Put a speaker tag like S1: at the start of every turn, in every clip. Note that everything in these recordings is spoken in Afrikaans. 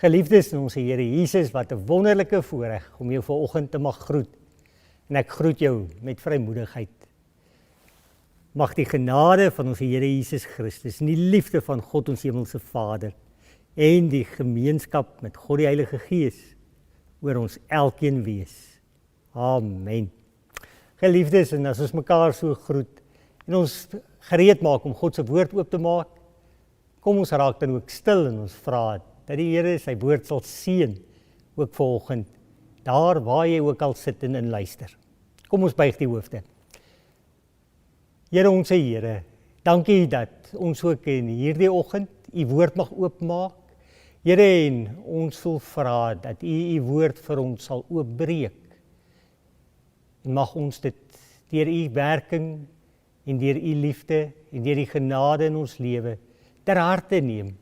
S1: Geliefdes in ons Here Jesus, wat 'n wonderlike voorreg om jou vanoggend te mag groet. En ek groet jou met vrymoedigheid. Mag die genade van ons Here Jesus Christus en die liefde van God ons hemelse Vader en die gemeenskap met God die Heilige Gees oor ons elkeen wees. Amen. Geliefdes, en as ons mekaar so groet en ons gereed maak om God se woord oop te maak, kom ons raak dan ook stil en ons vra dat die Here sy woord sal seën, ook vanoggend, daar waar jy ook al sit en inluister. Kom ons buig die hoofde. Here, onse Here, dankie dat ons ook in hierdie oggend u woord mag oopmaak. Here, en ons wil vra dat u woord vir ons sal oopbreek. En mag ons dit deur u werking en deur u liefde en deur die genade in ons lewe ter harte neem.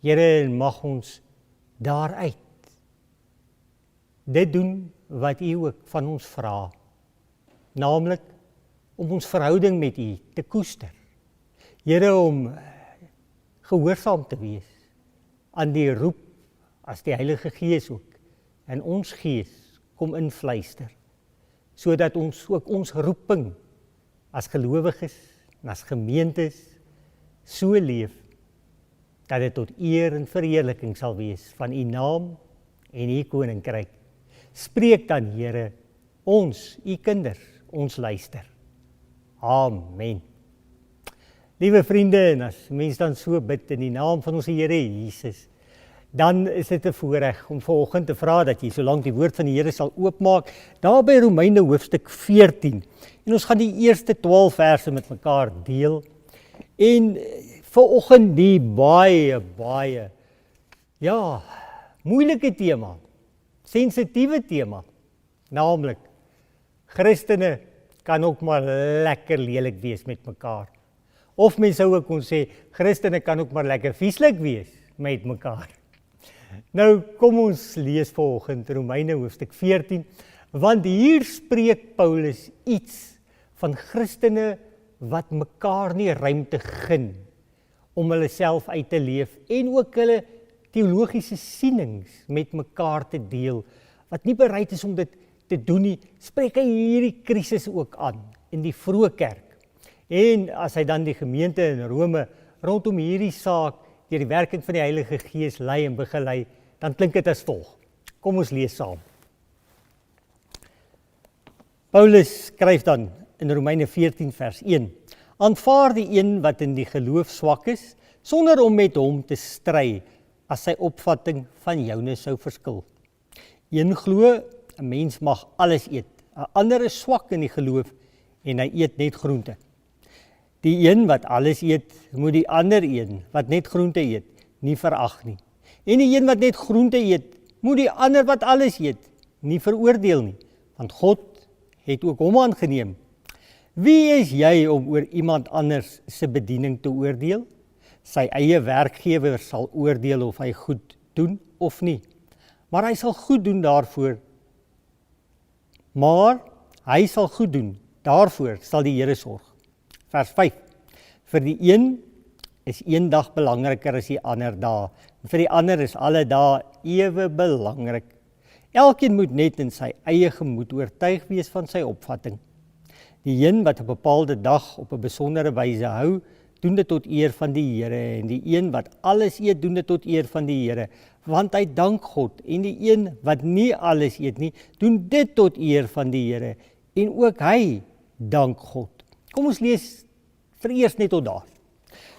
S1: Here, en mag ons daaruit dit doen wat u ook van ons vra, naamlik om ons verhouding met u te koester. Here, om gehoorsaam te wees aan die roep as die Heilige Gees ook en ons gees kom invluister, sodat ons ook ons roeping as gelowiges en as gemeentes so leef, dat dit tot eer en verheerliking sal wees van u naam en u koninkryk. Spreek dan, Here, ons, u kinders, ons luister. Amen. Liewe vriende, en as mens dan so bid in die naam van ons Here Jesus, dan is dit 'n voorreg om vanoggend te vra dat jy solank die woord van die Here sal oopmaak, daar by Romeine hoofstuk 14. En ons gaan die eerste 12 verse met mekaar deel. En vanoggend die baie, moeilike tema, sensitiewe tema, naamlik Christene kan ook maar lekker lelik wees met mekaar. Of mens sou ook kon sê, Christene kan ook maar lekker vieslik wees met mekaar. Nou, kom ons lees vanoggend Romeine hoofstuk 14, want hier spreek Paulus iets van Christene wat mekaar nie ruimte gun om hulle self uit te leef en ook hulle teologiese sienings met mekaar te deel, wat nie bereid is om dit te doen nie, spreek hy hierdie krisis ook aan in die vroeë kerk. En as hy dan die gemeente in Rome rondom hierdie saak deur die werking van die Heilige Gees lei en begelei, dan klink dit as volg. Kom ons lees saam. Paulus skryf dan in Romeine 14 vers 1, aanvaar die een wat in die geloof swak is, sonder om met hom te stry, as sy opvatting van joune sou verskil. Een glo, 'n mens mag alles eet, 'n ander is swak in die geloof en hy eet net groente. Die een wat alles eet, moet die ander een wat net groente eet, nie verag nie. En die een wat net groente eet, moet die ander wat alles eet, nie veroordeel nie, want God het ook hom aangeneem. Wie is jy om oor iemand anders se bediening te oordeel? Sy eie werkgewer sal oordeel of hy goed doen of nie. Maar hy sal goed doen daarvoor. Daarvoor sal die Here sorg. Vers 5. Vir die een is een dag belangriker as die ander dae. Vir die ander is alle dae ewe belangrik. Elkeen moet net in sy eie gemoed oortuig wees van sy opvatting. Die een wat 'n bepaalde dag op 'n besondere wyse hou, doen dit tot eer van die Here, en die een wat alles eet, doen dit tot eer van die Here, want hy dank God, en die een wat nie alles eet nie, doen dit tot eer van die Here, en ook hy dank God. Kom ons lees vereers net tot daar.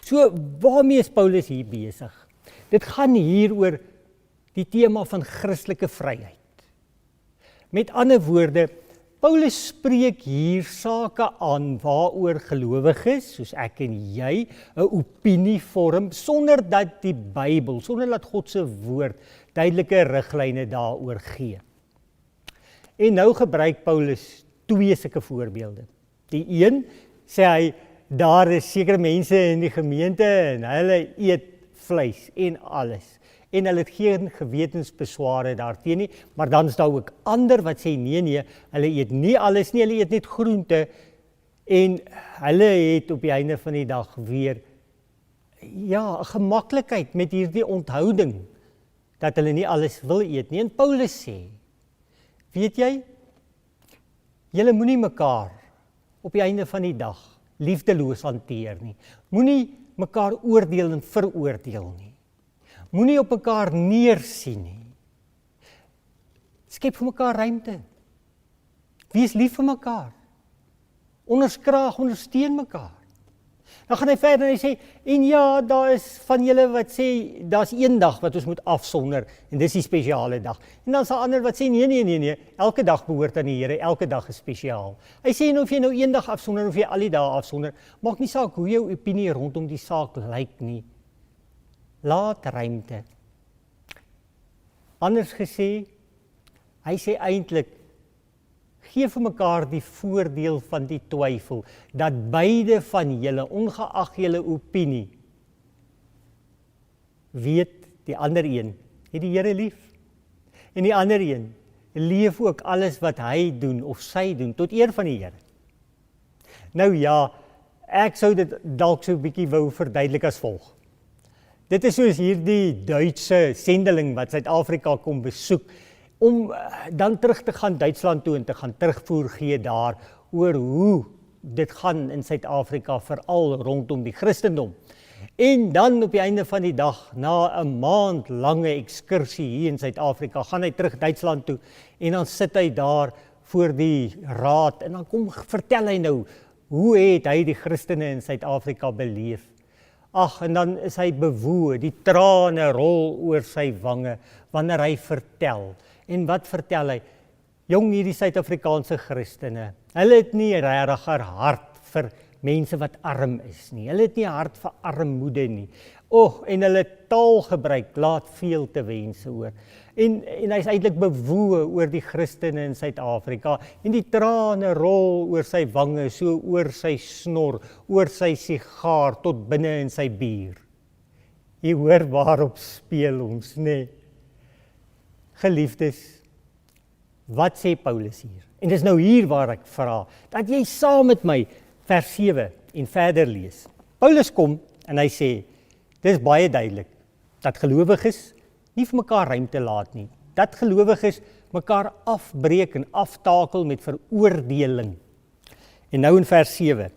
S1: So, waarmee is Paulus hier besig? Dit gaan hier oor die tema van Christelike vryheid. Met ander woorde, Paulus spreek hier sake aan waaroor gelowiges, soos ek en jy, 'n opinie vorm, sonder dat die Bybel, sonder dat God se woord duidelike riglyne daaroor gee. En nou gebruik Paulus 2 sulke voorbeelde. Die een sê hy, daar is sekere mense in die gemeente en hulle eet vleis en alles. En hulle het geen gewetensbesware daarteen nie, maar dan is daar ook ander wat sê nee, hulle eet nie alles nie, hulle eet net groente, en hulle het op die einde van die dag weer 'n gemaklikheid met hierdie onthouding dat hulle nie alles wil eet nie. En Paulus sê, weet jy, julle moenie mekaar op die einde van die dag liefdeloos hanteer nie. Moenie mekaar oordeel en veroordeel nie. Moenie op mekaar neersien nie. Skep vir mekaar ruimte. Wees lief vir mekaar. Onderskraag, ondersteun mekaar. Dan gaan hy verder en hy sê, en ja, daar is van julle wat sê, daar's een dag wat ons moet afsonder, en dis die spesiale dag. En dan is daar ander wat sê, nee, elke dag behoort aan die Here, elke dag is spesiaal. Hy sê, of jy nou een dag afsonder, of jy al die dae afsonder, maak nie saak hoe jou opinie rondom die saak lyk nie. Laat ruimte. Anders gesê, hy sê eintlik, gee vir mekaar die voordeel van die twyfel, dat beide van julle, ongeag julle opinie, weet die ander een, het die Here lief. En die ander een, leef ook alles wat hy doen, of sy doen, tot eer van die Here. Nou ja, ek sou dit dalk so 'n bietjie wou verduidelik as volg. Dit is soos hierdie Duitse sendeling wat Suid-Afrika kom besoek, om dan terug te gaan Duitsland toe en te gaan terugvoer gee daar oor hoe dit gaan in Suid-Afrika, veral rondom die Christendom. En dan op die einde van die dag, na 'n maand lange ekskursie hier in Suid-Afrika, gaan hy terug Duitsland toe en dan sit hy daar voor die raad en dan vertel hy nou, hoe het hy die Christene in Suid-Afrika beleef. Ag, en dan is hy bewoe, die trane rol oor sy wange wanneer hy vertel. En wat vertel hy? Jong, hierdie Suid-Afrikaanse Christene, hulle het nie regtig 'n hart vir mense wat arm is nie. Hulle het nie 'n hart vir armoede nie. En hulle taalgebruik laat veel te wense oor. En hy is eintlik bewoe oor die Christene in Suid-Afrika. En die trane rol oor sy wange, so oor sy snor, oor sy sigaar, tot binne in sy bier. Jy hoor waarop speel ons, nee. Geliefdes, wat sê Paulus hier? En dis nou hier waar ek vra, dat jy saam met my vers 7 en verder lees. Paulus kom en hy sê, dis baie duidelik, dat gelowiges nie vir mekaar ruimte laat nie, dat gelowiges mekaar afbreek en aftakel met veroordeling. En nou in vers 7,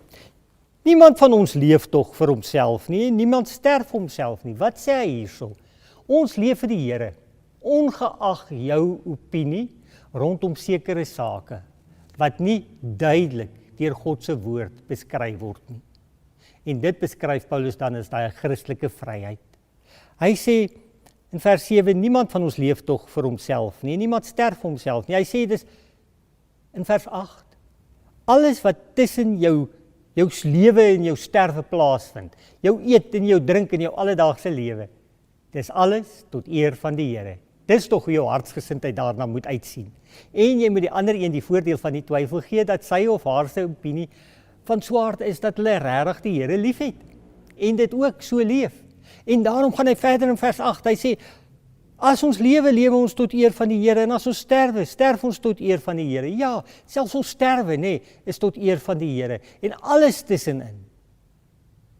S1: niemand van ons leef tog vir homself nie, niemand sterf vir homself nie. Wat sê hy hierso? Ons leef vir die Here, ongeag jou opinie rondom sekere sake, wat nie duidelik deur God se woord beskryf word nie. En dit beskryf Paulus dan as daai Christelike vryheid. Hy sê in vers 7, niemand van ons leef tog vir homself nie, niemand sterf vir homself nie. Hy sê dis in vers 8, alles wat tussen jou lewe en jou sterwe plaasvind, jou eet en jou drink en jou alledaagse lewe, dis alles tot eer van die Here. Dis tog hoe jou hartsgesindheid daarna moet uitsien. En jy moet die ander een die voordeel van die twyfel gee, dat sy of haar se opinie van swaard is dat hulle regtig die Here liefhet. En dit ook so leef. En daarom gaan hy verder in vers 8, hy sê, as ons lewe, lewe ons tot eer van die Here, en as ons sterwe, sterf ons tot eer van die Here. Ja, selfs ons sterwe, is tot eer van die Here. En alles tussenin.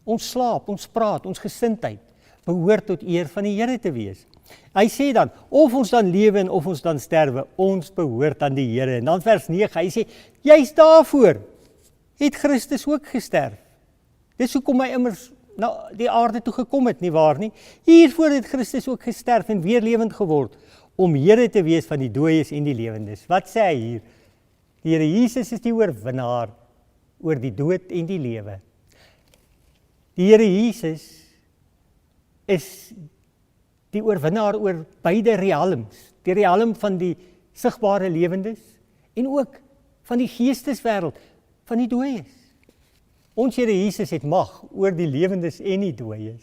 S1: Ons slaap, ons praat, ons gesindheid, behoort tot eer van die Here te wees. Hy sê dan, of ons dan lewe en of ons dan sterwe, ons behoort aan die Here. En dan vers 9, hy sê, juist daarvoor het Christus ook gesterf. Dis hoekom hy immers na die aarde toe gekom het, nie waar nie? Hiervoor het Christus ook gesterf en weer lewend geword, om Here te wees van die dooies en die lewendes. Wat sê hy hier? Die Here Jesus is die oorwinnaar oor die dood en die lewe. Die Here Jesus is die oorwinnaar oor beide realms, die realm van die sigbare lewendes en ook van die geesteswêreld, van die dooies. Ons Here Jesus het mag oor die lewendes en die dooies.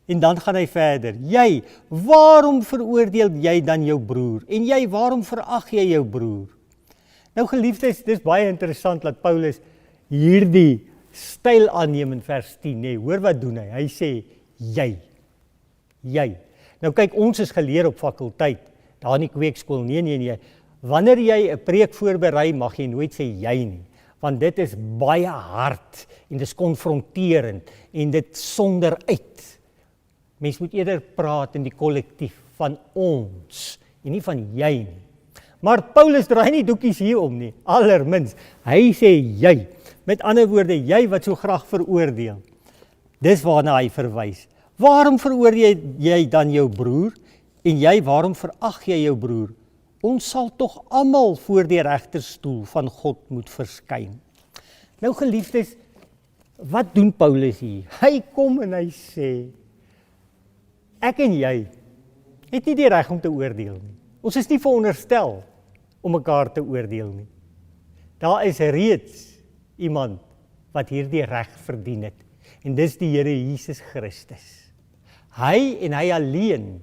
S1: En dan gaan hy verder, jy, waarom veroordeel jy dan jou broer? En jy, waarom verag jy jou broer? Nou geliefdes, dis baie interessant dat Paulus hierdie styl aanneem in vers 10, hoor wat doen hy? Hy sê, jy. Nou kyk, ons is geleer op fakulteit, daar in die kweekskool, nee. Wanneer jy 'n preek voorberei, mag jy nooit sê jy nie, want dit is baie hard en dit is konfronterend en dit sonder uit. Mens moet eerder praat in die kollektief van ons en nie van jy nie. Maar Paulus draai nie doekies hier om nie, allermins. Hy sê jy, met ander woorde, jy wat so graag veroordeel. Dis waarna hy verwys. Waarom veroordeel jy dan jou broer? En jy, waarom verag jy jou broer? Ons sal tog almal voor die regterstoel van God moet verskyn. Nou geliefdes, wat doen Paulus hier? Hy kom en hy sê, ek en jy het nie die reg om te oordeel nie. Ons is nie veronderstel om mekaar te oordeel nie. Daar is reeds iemand wat hierdie reg verdien het. En dis die Here Jesus Christus. Hy en hy alleen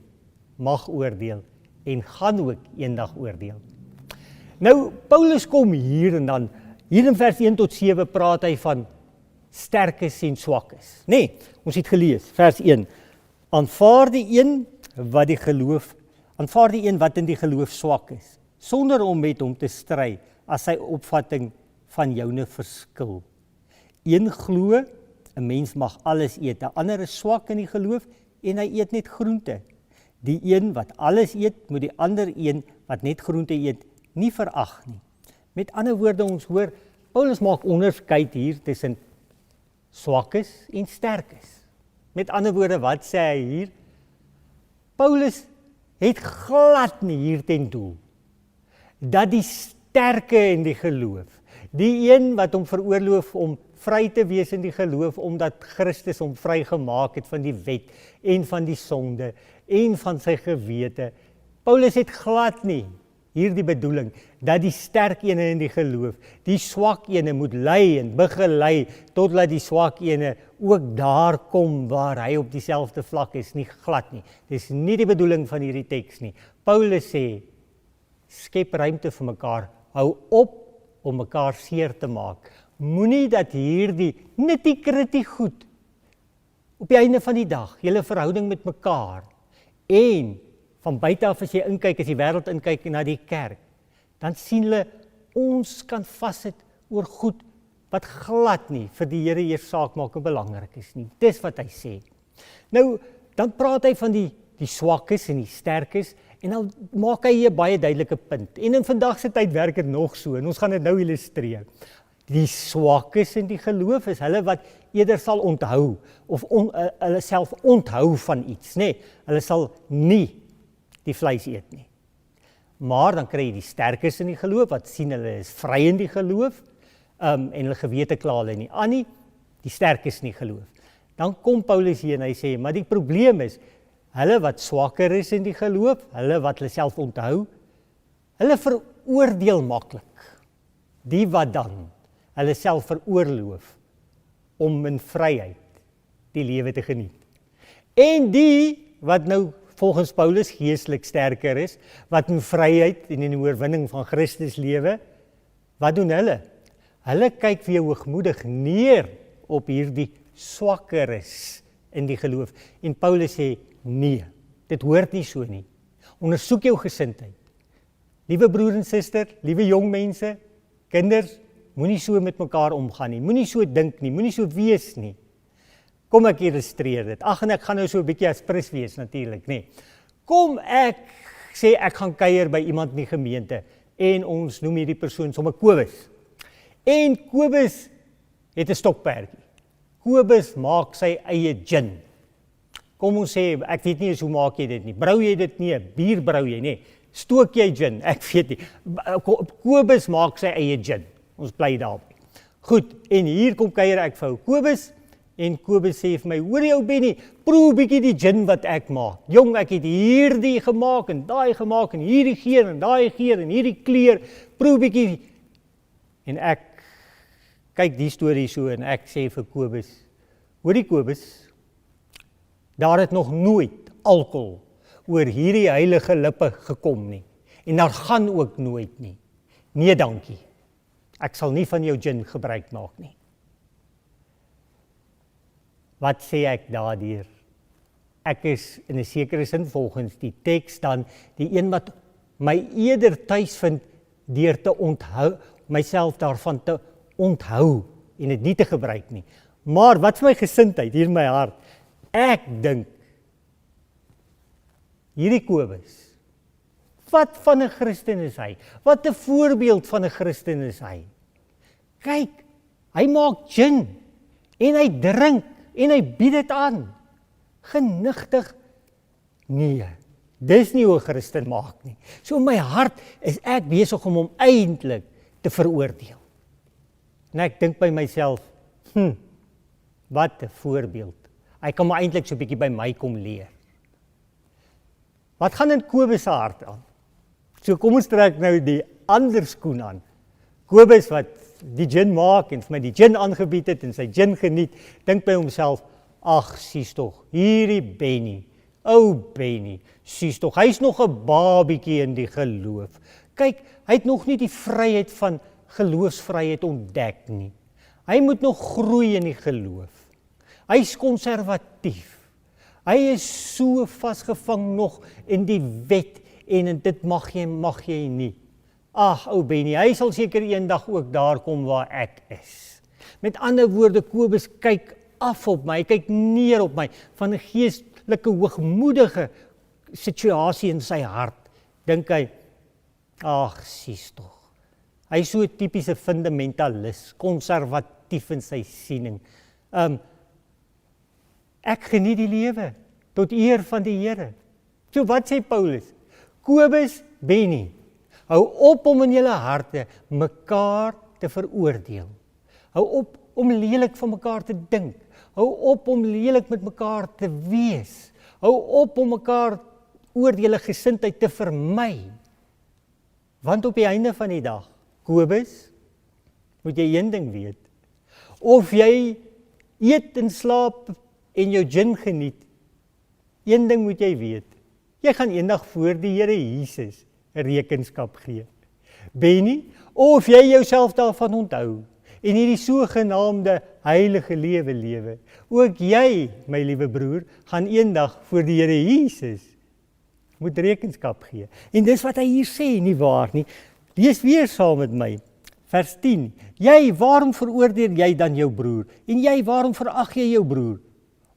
S1: mag oordeel en gaan ook eendag oordeel. Nou, Paulus kom hier en dan, hier in vers 1 tot 7 praat hy van sterkes en swakkes. Nee, ons het gelees, vers 1. Aanvaar die een wat in die geloof swak is, sonder om met hom te stry as sy opvatting van joune verskil. Een glo, 'n mens mag alles eet, 'n ander is swak in die geloof en hy eet net groente. Die een wat alles eet, moet die ander een wat net groente eet, nie verag nie. Met ander woorde, ons hoor, Paulus maak onderskeid hier tussen swakkes en sterkes. Met ander woorde, wat sê hy hier? Paulus het glad nie hier ten doel dat die sterke in die geloof, die een wat hom veroorloof om vry te wees in die geloof, omdat Christus hom vrygemaak het van die wet en van die sonde en van sy gewete. Paulus het glad nie hierdie bedoeling, dat die sterk ene in die geloof, die swak ene moet lei en begelei, totdat die swak ene ook daar kom waar hy op dieselfde vlak is, nie glad nie. Dis nie die bedoeling van hierdie teks nie. Paulus sê, skep ruimte vir mekaar, hou op om mekaar seer te maak. Moenie dat hierdie nitty-gritty goed op die einde van die dag, julle verhouding met mekaar en van buite af as jy inkyk, as die wêreld inkyk na die kerk, dan sien hulle, ons kan vassit oor goed wat glad nie vir die Here eers saak maak en belangrik is nie. Dis wat hy sê. Nou, dan praat hy van die swakkes en die sterkes, en dan maak hy 'n baie duidelike punt. En in vandag se tyd werk dit nog so, en ons gaan dit nou illustreer. Die swakkes in die geloof is hulle wat eerder sal onthou, of hulle self onthou van iets, nê? Hulle sal nie die vleis eet nie. Maar dan kry jy die sterkes in die geloof, wat sien hulle is vry in die geloof, en hulle gewete kla hulle nie aan nie, die sterkes in die geloof. Dan kom Paulus hier en hy sê, maar die probleem is, hulle wat swakker is in die geloof, hulle wat hulle self onthou, hulle veroordeel maklik. Die wat dan hulle self veroorloof om in vryheid die lewe te geniet. En die wat nou volgens Paulus geestelik sterker is, wat in vryheid en in die oorwinning van Christus lewe, wat doen hulle? Hulle kyk weer hoogmoedig neer op hierdie swakkeres in die geloof. En Paulus sê, nee, dit hoort nie so nie. Ondersoek jou gesindheid. Liewe broer en suster, liewe jong mense, kinders, moenie so met mekaar omgaan nie, moenie so dink nie, moenie so wees nie. Kom ek illustreer dit. Ag, en ek gaan nou so 'n bietjie aspris wees natuurlik, nê. Kom ek sê ek gaan kuier by iemand in die gemeente en ons noem hierdie persoon sommer Kobus. En Kobus het 'n stokperdjie. Kobus maak sy eie gin. Kom ons sê, ek weet nie eens hoe maak jy dit nie. Brou jy dit nie? Bier brou jy nie? Stook jy gin? Ek weet nie. Kobus maak sy eie gin. Ons bly daarby. Goed, en hier kom kuier ek vir ou Kobus, en Kobus sê vir my, hoor jy ou Benny, proe bietjie die gin wat ek maak. Jong, ek het hierdie gemaak, en daai gemaak, en hierdie geur, en daai geur, en hierdie kleur, proe bietjie. En ek kyk die storie so, en ek sê vir Kobus, hoorie Kobus, daar het nog nooit alkohol oor hierdie heilige lippe gekom nie, en daar gaan ook nooit nie. Nee, dankie. Ek sal nie van jou gin gebruik maak nie. Wat sê ek daardeur? Ek is in 'n sekere sin volgens die teks dan die een wat my eerder tuis vind deur te onthou, myself daarvan te onthou en dit nie te gebruik nie. Maar wat is my gesindheid hier in my hart? Ek dink hierdie Kobus, wat van 'n Christen is hy? Wat 'n voorbeeld van 'n Christen is hy? Kyk, hy maak gin, en hy drink, en hy bied dit aan. Genigtig? Nee, dis nie hoe 'n Christen maak nie. So in my hart is ek besig om hom eintlik te veroordeel. En ek dink by myself, wat 'n voorbeeld. Hy kan maar eintlik so 'n bietjie by my kom leer. Wat gaan in Kobus se hart aan? So kom ons trek nou die ander skoen aan. Kobus wat die gin maak en vir my die gin aangebied het en sy gin geniet, dink by homself, ag, sies tog, hierdie Benny, ou Benny, sies tog, hy's nog 'n babietjie in die geloof. Kyk, hy het nog nie die vryheid van geloofsvryheid ontdek nie. Hy moet nog groei in die geloof. Hy's konservatief. Hy is so vasgevang nog in die wet en dit mag jy nie. Ag, ou Benny, hy sal seker eendag ook daar kom waar ek is. Met ander woorde, Kobus kyk af op my, hy kyk neer op my, van 'n geestelike hoogmoedige situasie in sy hart. Dink hy, ag, sies tog. Hy is so 'n tipiese fundamentalis, konservatief in sy siening. Ek geniet die lewe, tot eer van die Here. So wat sê Paulus? Kobus, Benny, hou op om in julle harte mekaar te veroordeel. Hou op om lelik van mekaar te dink. Hou op om lelik met mekaar te wees. Hou op om mekaar oor julle gesindheid te vermy. Want op die einde van die dag, Kobus, moet jy een ding weet. Of jy eet en slaap en jou gin geniet, een ding moet jy weet. Jy gaan eendag voor die Here Jesus 'n rekenskap gee. Benny, of jy jouself daarvan onthou en hierdie sogenaamde heilige lewe lewe. Ook jy, my liewe broer, gaan eendag voor die Here Jesus moet rekenskap gee. En dis wat hy hier sê, nie waar nie. Lees weer saam met my. Vers 10. Jy, waarom veroordeel jy dan jou broer? En jy, waarom verag jy jou broer?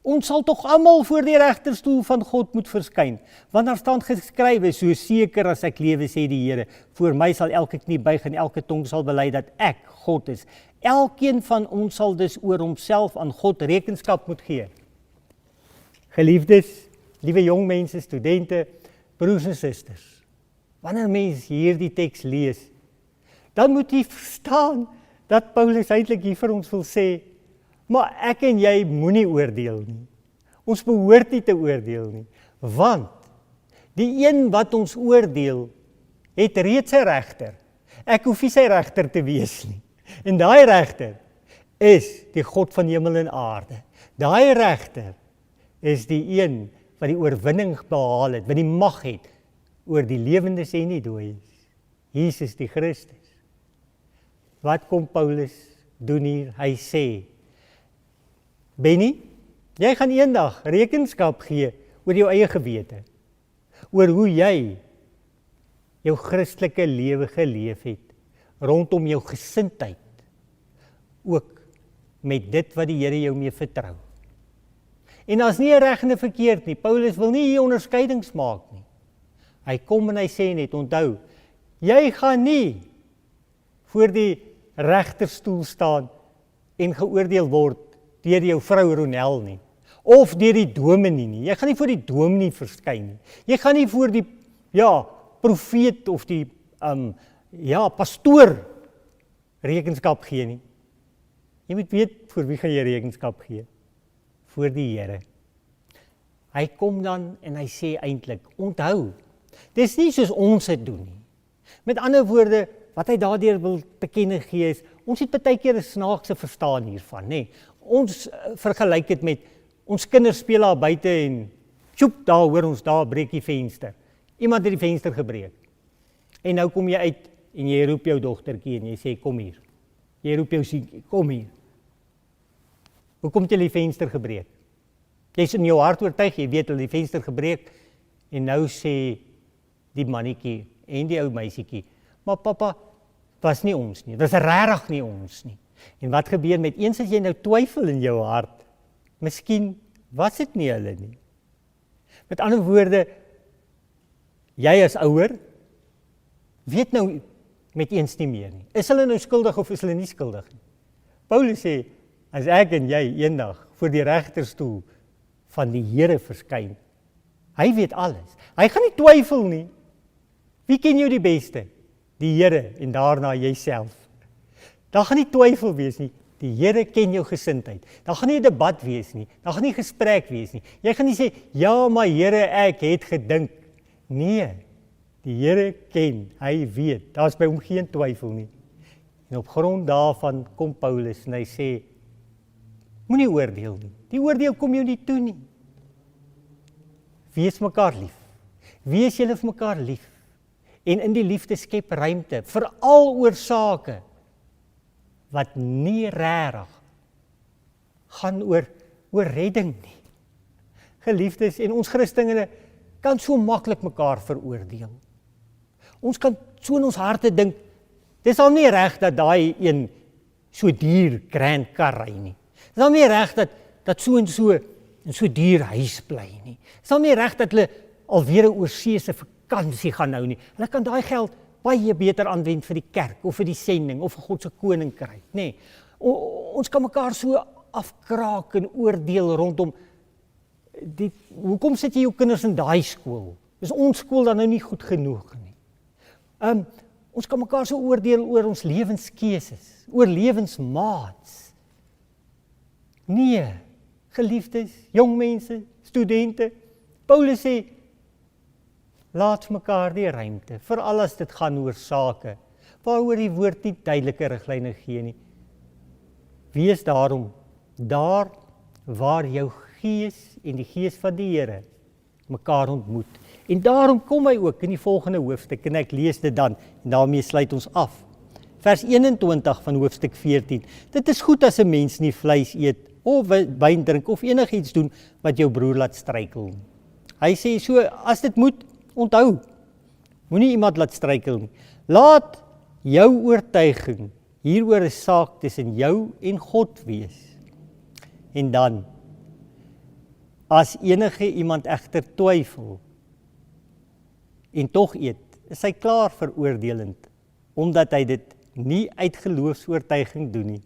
S1: Ons sal tog almal voor die regterstoel van God moet verskyn. Want daar staan geskrywe, so seker as ek lewe, sê die Here, voor my sal elke knie buig en elke tong sal bely dat ek God is. Elkeen van ons sal dus oor homself aan God rekenskap moet gee. Geliefdes, liewe jong mense, studente, broers en susters, wanneer mens hierdie teks lees, dan moet jy verstaan dat Paulus eintlik hier vir ons wil sê, maar ek en jy moenie oordeel nie. Ons behoort nie te oordeel nie, want die een wat ons oordeel, het reeds 'n regter. Ek hoef nie sy regter te wees nie. En daai regter is die God van hemel en aarde. Daai regter is die een wat die oorwinning behaal het, wat die mag het oor die lewendes en die dooies. Jesus die Christus. Wat kom Paulus doen hier? Hy sê, Benny, jy gaan eendag rekenskap gee oor jou eie gewete, oor hoe jy jou Christelike lewe geleef het, rondom jou gesindheid, ook met dit wat die Here jou mee vertrou. En as nie reg en verkeerd nie, Paulus wil nie hier onderskeidings maak nie. Hy kom en hy sê net, onthou, jy gaan nie voor die regterstoel staan en geoordeel word deur jou vrou Ronel nie, of deur die dominee nie. Jy gaan nie voor die dominee verskyn nie. Jy gaan nie voor die profeet of die pastoor rekenskap gee nie. Jy moet weet voor wie gaan jy rekenskap gee? Voor die Here. Hy kom dan en hy sê eintlik, onthou, dis nie soos ons dit doen nie. Met ander woorde, wat hy daardeur wil te kenne gee is, ons het baie keer 'n snaakse verstaan hiervan, nê. Ons vergelyk dit met, ons kinders speel daar buite en tjoep, daar hoor ons, daar breek die venster. Iemand het die venster gebreek. En nou kom jy uit en jy roep jou dogtertjie en jy sê, kom hier. Jy roep jou seentjie, kom hier. Hoekom het jy die venster gebreek? Jy is in jou hart oortuig, jy weet hulle die venster gebreek, en nou sê die mannetjie en die ou meisietjie, maar pappa, was nie ons nie, was regtig nie ons nie. En wat gebeur met eens as jy nou twyfel in jou hart, miskien was dit nie hulle nie. Met ander woorde, Jy as ouer, weet nou met eens nie meer nie. Is hulle nou skuldig of is hulle nie skuldig nie? Paulus sê, as ek en jy eendag voor die regterstoel van die Here verskyn, hy weet alles. Hy gaan nie twyfel nie. Wie ken jou die beste? Die Here en daarna jouself. Daar gaan nie twyfel wees nie. Die Here ken jou gesindheid. Daar gaan nie 'n debat wees nie. Daar gaan nie gesprek wees nie. Jy gaan nie sê, ja, maar Here, ek het gedink. Nee, die Here ken, hy weet. Daar's by hom geen twyfel nie. En op grond daarvan kom Paulus en hy sê, moenie oordeel nie. Die oordeel kom jou nie toe nie. Wees mekaar lief. Wees julle vir mekaar lief. En in die liefde skep ruimte, veral oor sake wat nie regtig gaan oor redding nie. Geliefdes, en ons Christene kan so maklik mekaar veroordeel. Ons kan so in ons harte dink, dis al nie reg dat daai een so duur grand kar ry nie. Dis al nie reg dat so en so duur huis bly nie. Dis al nie reg dat hulle alweer 'n oorseese vakansie gaan nou nie. Hulle kan daai geld baie beter aanwend vir die kerk of vir die sending of vir God se koninkryk, nê. Nee, ons kan mekaar so afkraak en oordeel rondom hoekom sit jy jou kinders in daai skool? Is ons skool dan nou nie goed genoeg nie? Ons kan mekaar so oordeel oor ons lewenskeuses, oor lewensmaats. Nee, geliefdes, jong mense, studente, Paulus sê, laat mekaar die ruimte, veral as dit gaan oor sake, waaroor die woord nie duidelike riglyne gee nie. Wees daarom, daar waar jou gees en die gees van die Here mekaar ontmoet. En daarom kom hy ook in die volgende hoofstuk, en ek lees dit dan, en daarmee sluit ons af. Vers 21 van hoofstuk 14. Dit is goed as 'n mens nie vleis eet, of wyn drink, of enigiets doen wat jou broer laat struikel. Hy sê so, as dit moet, onthou, moenie iemand laat struikel nie. Laat jou oortuiging hieroor 'n saak tussen jou en God wees. En dan, as enige iemand egter twyfel en tog eet, is hy klaar veroordelend, omdat hy dit nie uit geloofsoortuiging doen nie.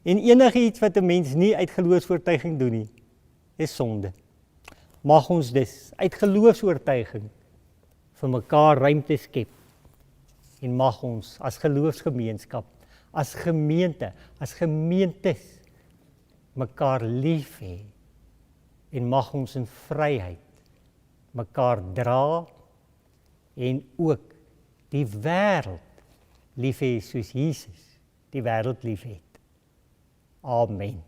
S1: En enige iets wat 'n mens nie uit geloofsoortuiging doen nie, is sonde. Mag ons dus uit geloofsoortuiging vir mekaar ruimte skep, en mag ons as geloofsgemeenskap, as gemeente, as gemeentes mekaar lief hê, en mag ons in vryheid mekaar dra en ook die wêreld lief hê soos Jesus die wêreld lief het. Amen.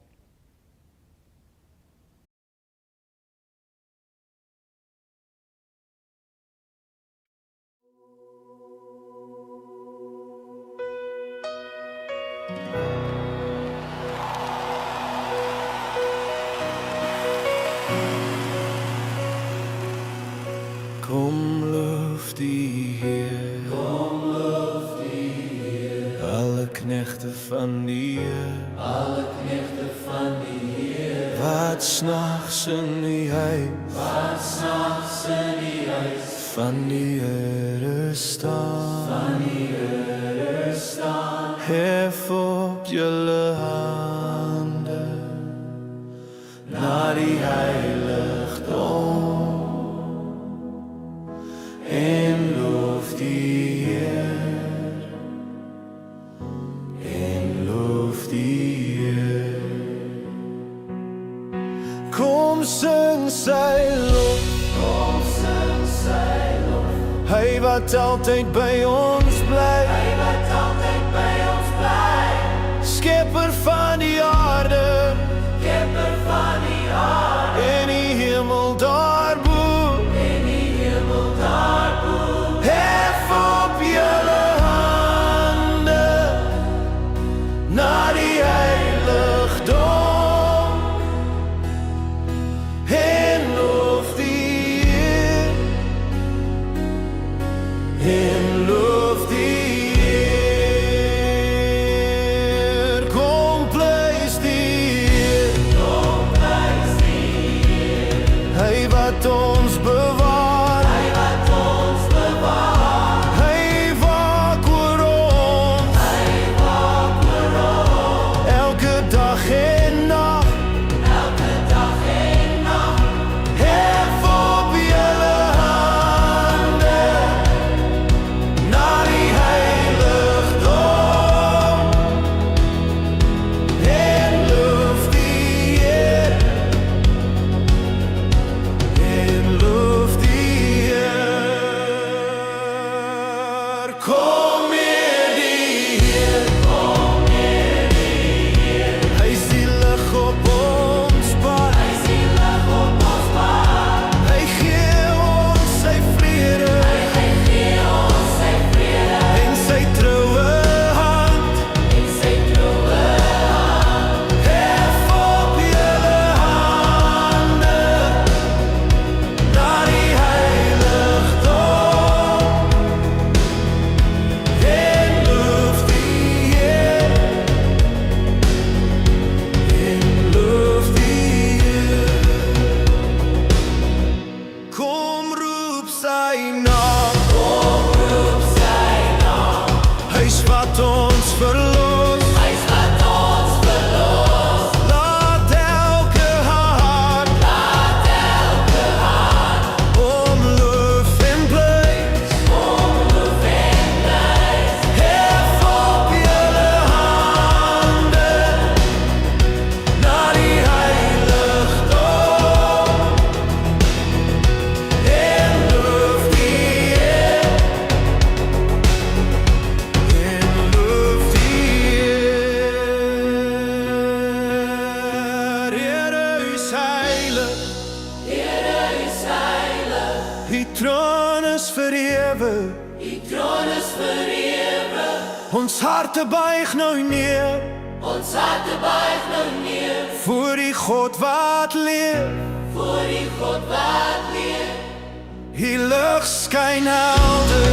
S2: Kom loof die Heer, alle knechte van die Heer, wat s'nachts in die huis, van die Here staan, hef op julle hande, na die heiligdom, en loof die Heer, en loof die Heer. Kom sing sy lof, hy wat altyd by ons bly, skepper van die aarde, en die hemel daarbo, hef op julle hande, na die heiligdom, en loof die Heer, en loof die Heer. Kom prys die Heer, hy wat ons bewaar, Die troon is vir ewig.
S3: Die troon is vir ewig.
S2: Ons harte buig nou neer
S3: Ons harte buig nou neer
S2: voor die God wat leef.
S3: voor die God wat leef.
S2: Die lig skyn helder